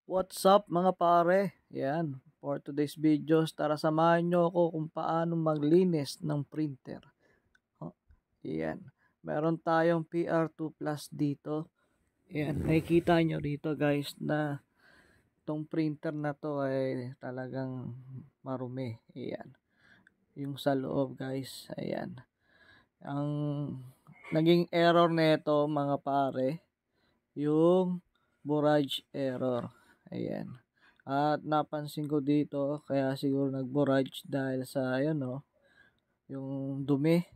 What's up mga pare? Yan, for today's videos, tara samahan nyo ako kung paano maglinis ng printer. Oh, yan, meron tayong PR2 Plus dito. Yan, nakikita nyo rito guys na itong printer na to ay talagang marumi. Yan, yung sa loob guys, ayan. Ang naging error nito mga pare, yung borage error. Ayan. At napansin ko dito, kaya siguro nag-borage dahil sa, ayan o, yung dumi.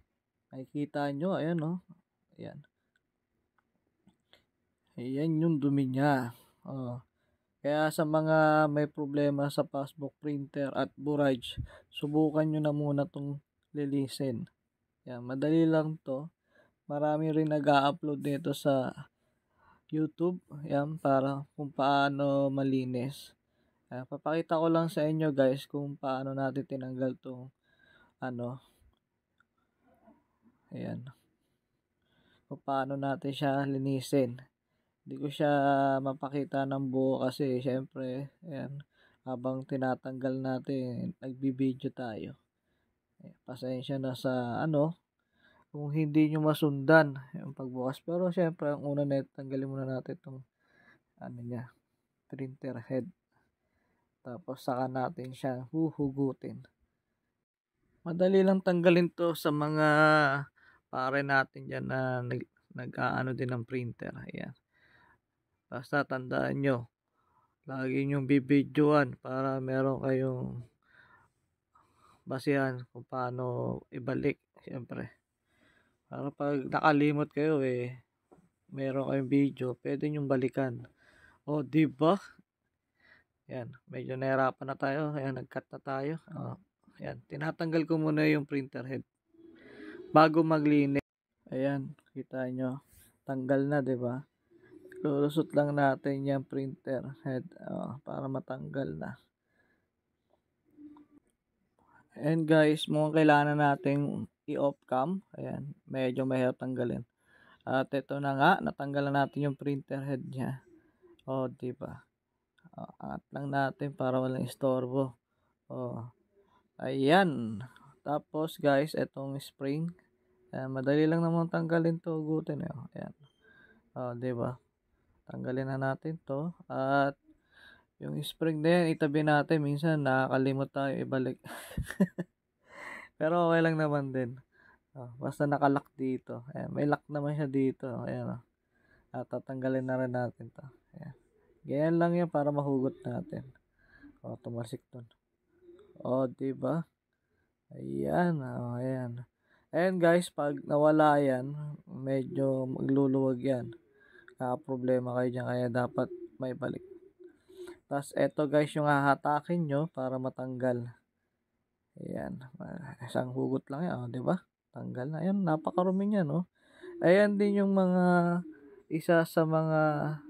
Nakikita nyo, ayan o. Ayan. Ayan yung dumi niya. Oh. Kaya sa mga may problema sa passbook printer at borage, subukan nyo na muna tong lilisin. Ayan, madali lang to. Marami rin nag-a-upload nito sa YouTube. Ayan, para kung paano malinis. Papakita ko lang sa inyo guys kung paano natin tinanggal tong ano, ayan, kung paano natin siya linisin. Hindi ko siya mapakita ng buo kasi syempre, ayan, habang tinatanggal natin, nagbibideo tayo. Pasensya na sa ano, kung hindi nyo masundan yung pagbukas. Pero syempre, ang una na tanggalin muna natin itong ano niya, printer head. Tapos saka natin siya huhugutin. Madali lang tanggalin to sa mga pare natin dyan na nag-aano din ng printer. Ayan. Basta tandaan nyo, lagi nyong bibidyoan para meron kayong basihan kung paano ibalik. Siyempre. Para pag nakalimot kayo meron kayong video, pwede nyong balikan. O, diba? Ayan, medyo nahirapan na tayo. Ayan, nag-cut na tayo. Ayan, tinatanggal ko muna yung printer head bago maglinis. Ayan, kita nyo. Tanggal na, 'di ba? Lulusot lang natin yung printer head para matanggal na. And guys, mukhang kailangan nating i-off cam. Ayan, medyo mahirap tanggalin. At ito na nga, natanggal na natin yung printer head niya. O, 'di ba? Angat lang natin para walang istorbo. Ayan. Tapos guys, itong spring. Ayan, madali lang naman tanggalin to, hugutin eh. Ayan. 'Di ba? Tanggalin na natin to. At yung spring na yan, itabi natin. Minsan nakakalimot tayo ibalik. Pero okay lang naman din. Basta nakalock dito. Ayan, may lock naman siya dito. Ayan. At tatanggalin na rin natin to. Ayan. Ganyan lang yan para mahugot natin. Tumalsik dun. Diba? Ayan. Ayan. Ayan guys, pag nawala yan, medyo magluluwag yan. Problema kayo dyan, kaya dapat may balik. Tapos eto guys yung hahatakin nyo para matanggal. Ayan, isang hugot lang yan, di ba? Tanggal na. Ayan, napakarumi niya, no? Ayan din yung mga isa sa mga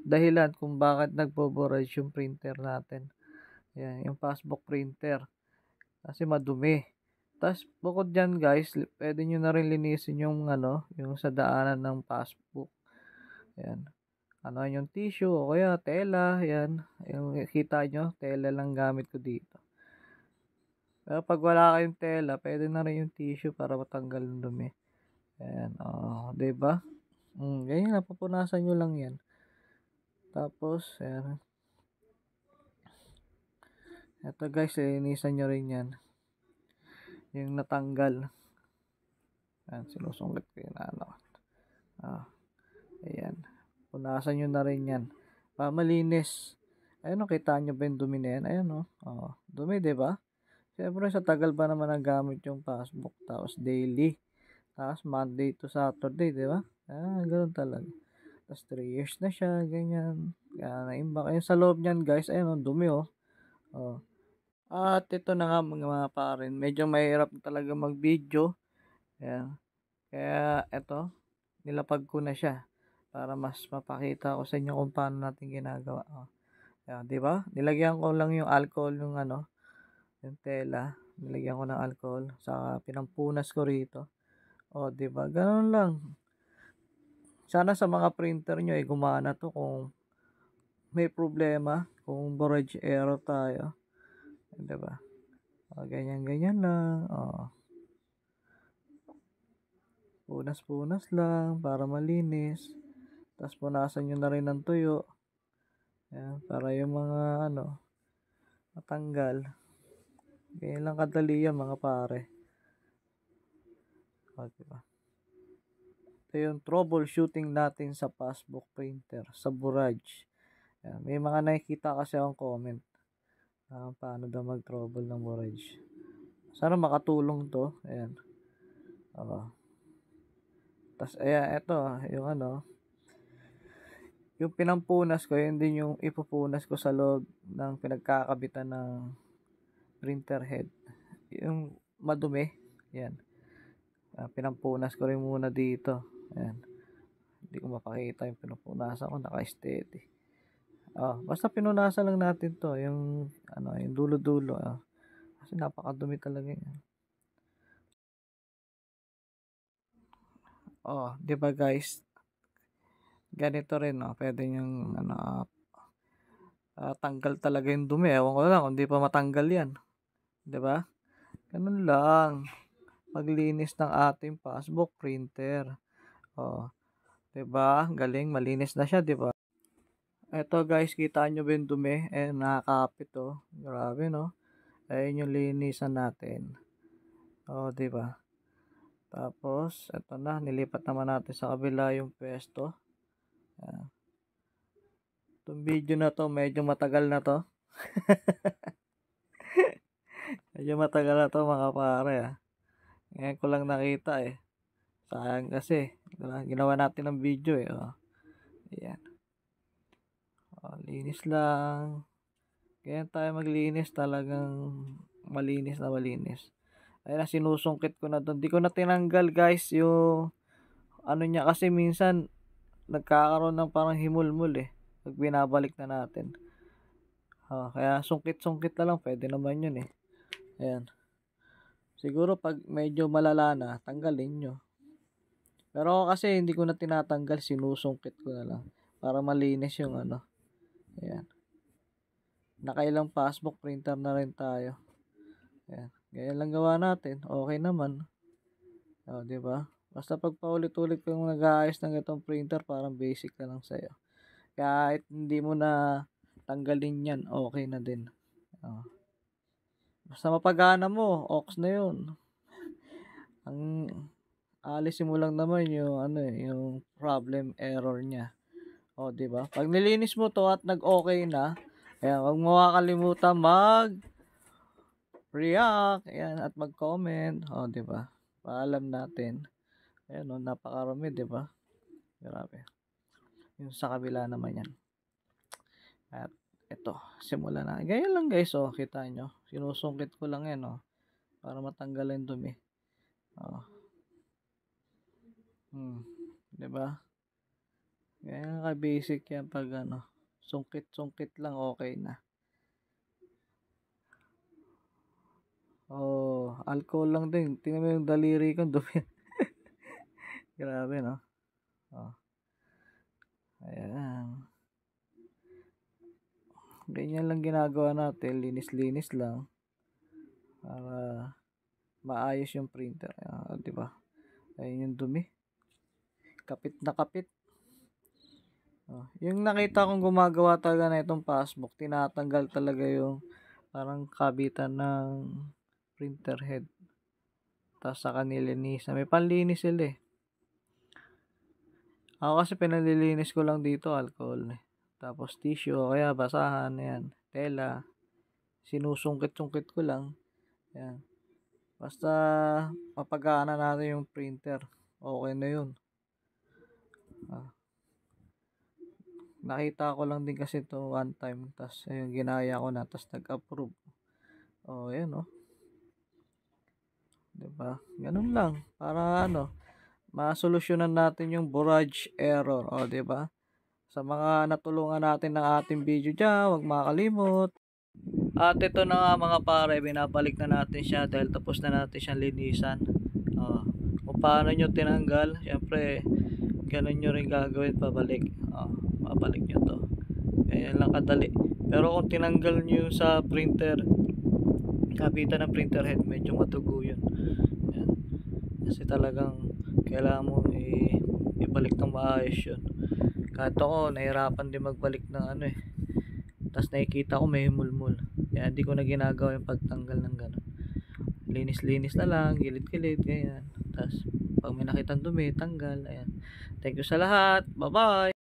dahilan kung bakit nagbo-borage yung printer natin. Ayan, yung passbook printer. Kasi madumi. Tapos bukod dyan guys, pwede nyo na rin linisin yung yung sa daanan ng passbook. Ayan. Yung tissue o kaya tela, ayan. Yung kita nyo, tela lang gamit ko dito. Pero pag wala kayong tela, pwede na rin yung tissue para matanggal yung dumi. Ayan, diba? Ganyan, napupunasan nyo lang yan. Tapos, ayan. Ito guys, linisan nyo rin yan. Yung natanggal. Ayan, sinusungkit ko yun. Ayan. Punasan nyo na rin yan. Para malinis. Ayun, kita nyo ba yung dumi na yan? Ayun, dumi, diba? Siyempre, sa tagal ba naman nagamit yung passbook. Tapos, daily. Tapos, Monday to Saturday, diba? Ganun talaga. Tapos, 3 years na siya, ganyan. Kaya, naimbak. Ayun, sa loob niyan, guys, ayun, dumi, At ito na nga, mga parin. Medyo mahirap talaga mag-video. Ayan. Kaya, ito, nilapag ko na siya para mas mapakita ko sa inyo kung paano natin ginagawa. Ayan, di ba? Nilagyan ko lang yung alcohol, yung yung tela. Nilagyan ko ng alcohol. Saka pinampunas ko rito. Di ba? Ganun lang. Sana sa mga printer nyo, gumana to kung may problema, kung borage error tayo, 'di ba? Ganyan lang, punas-punas lang para malinis, tapos punasan niyo na rin ng tuyo, ayan, para yung mga ano, matanggal. Ganyan lang kadali yan mga pare. Diba? Ito yung troubleshooting natin sa passbook printer, sa borage. Ayan, may mga nakikita kasi akong comment paano daw mag-trouble ng borage. Sana makatulong to. Ayan. Tapos ayan, ito yung ano, yung pinampunas ko, yun din yung ipupunas ko sa loob ng pinagkakabitan ng printer head. Yung madumi, yan. Pinampunas ko rin muna dito. Ayan. Hindi ko mapakita yung pinupunasan ko, naka-steady. Basta pinunasan lang natin to, yung ano, yung dulo-dulo. Kasi napakadumi talaga yan. Di ba guys? Ganito rin, pwede yung ano, tanggal talaga yung dumi. Ewan ko lang kung di pa matanggal yan. Di ba? Ganun lang. Maglinis ng ating passbook printer. Di ba? Galing, malinis na siya, di ba? Ito guys, kita nyo ba yung dumi? Nakakapit Grabe, no? Ayun yung linisan natin. Di ba? Tapos, ito na, nilipat naman natin sa kabila yung pwesto. Itong video na to, medyo matagal na to. Medyo matagal na to mga pare. Ngayon ko lang nakita Sayang kasi, ginawa natin ng video Ayan. Linis lang. Kaya tayo maglinis, talagang malinis na malinis. Ayun, sinusungkit ko na doon. Di ko na tinanggal guys yung ano niya, kasi minsan nagkakaroon ng parang himulmul pag binabalik na natin. Kaya sungkit-sungkit na lang, pwede naman yun Ayan. Siguro pag medyo malala na, tanggalin nyo. Pero kasi hindi ko na tinatanggal, sinusungkit ko na lang para malinis yung ano. Ayan. Nakailang passbook printer na rin tayo. Ayan. Ganyan lang gawa natin. Okay naman. Di ba? Basta pag paulit-ulit kang nag-aayos ng itong printer, parang basic na lang sa'yo. Kahit hindi mo na tanggalin yan, okay na din. Basta mapagana mo, ox na yun. Ang alisin mo lang naman yung ano yung problem error niya. Di ba? Pag nilinis mo to at nag-okay na, ayan, wag mo kakalimutan mag-react, ayan, at mag-comment. Di ba? Paalam natin. Ayan, napakarami, di ba? Grabe. Yung sa kabila naman yan. At ito, simula na. Ganyan lang guys, kita nyo. Sinusungkit ko lang yan, para matanggal yung dumi. Di ba? Ganyan ka-basic yan pag sungkit-sungkit lang, okay na. Alcohol lang din. Tingnan mo yung daliri ko, dumi. Grabe, no? Ayan. Ganyan lang ginagawa natin. Linis-linis lang. Para maayos yung printer. Diba? Ayun yung dumi. Kapit na kapit. Yung nakita kong gumagawa talaga na itong passbook, tinatanggal talaga yung parang kabitan ng printer head. Tapos saka nilinisan. May panlinis sila Ako kasi pinalilinis ko lang dito, alcohol Tapos tissue, kaya basahan, yan, tela. Sinusungkit-sungkit ko lang. Yan. Basta mapagana natin yung printer. Okay na yun. Nakita ko lang din kasi to one time. Tapos yung ginaya ko na. Tapos nag-approve. Yan Diba? Ganun lang. Para masolusyonan natin yung borage error. Diba? Sa mga natulungan natin ng ating video dyan, huwag makalimot. At ito na nga mga pare, binabalik na natin siya dahil tapos na natin siyang linisan. Kung paano nyo tinanggal, syempre ganun nyo rin gagawin pabalik. Babalik nyo to. Ganyan lang kadali. Pero kung tinanggal nyo yung sa printer, kapitan ng printer head, medyo matugo yun. Ayan. Kasi talagang kailangan mo ibalik ng maayos yun. Kahit ako, nahirapan din magbalik ng ano eh. Tapos nakikita ko may mulmul. Kaya hindi ko na ginagawa yung pagtanggal ng gano'n. Linis-linis na lang, gilid-gilid, ganyan. Tapos pag may nakitang dumi, tanggal. Ayan. Thank you sa lahat. Bye-bye!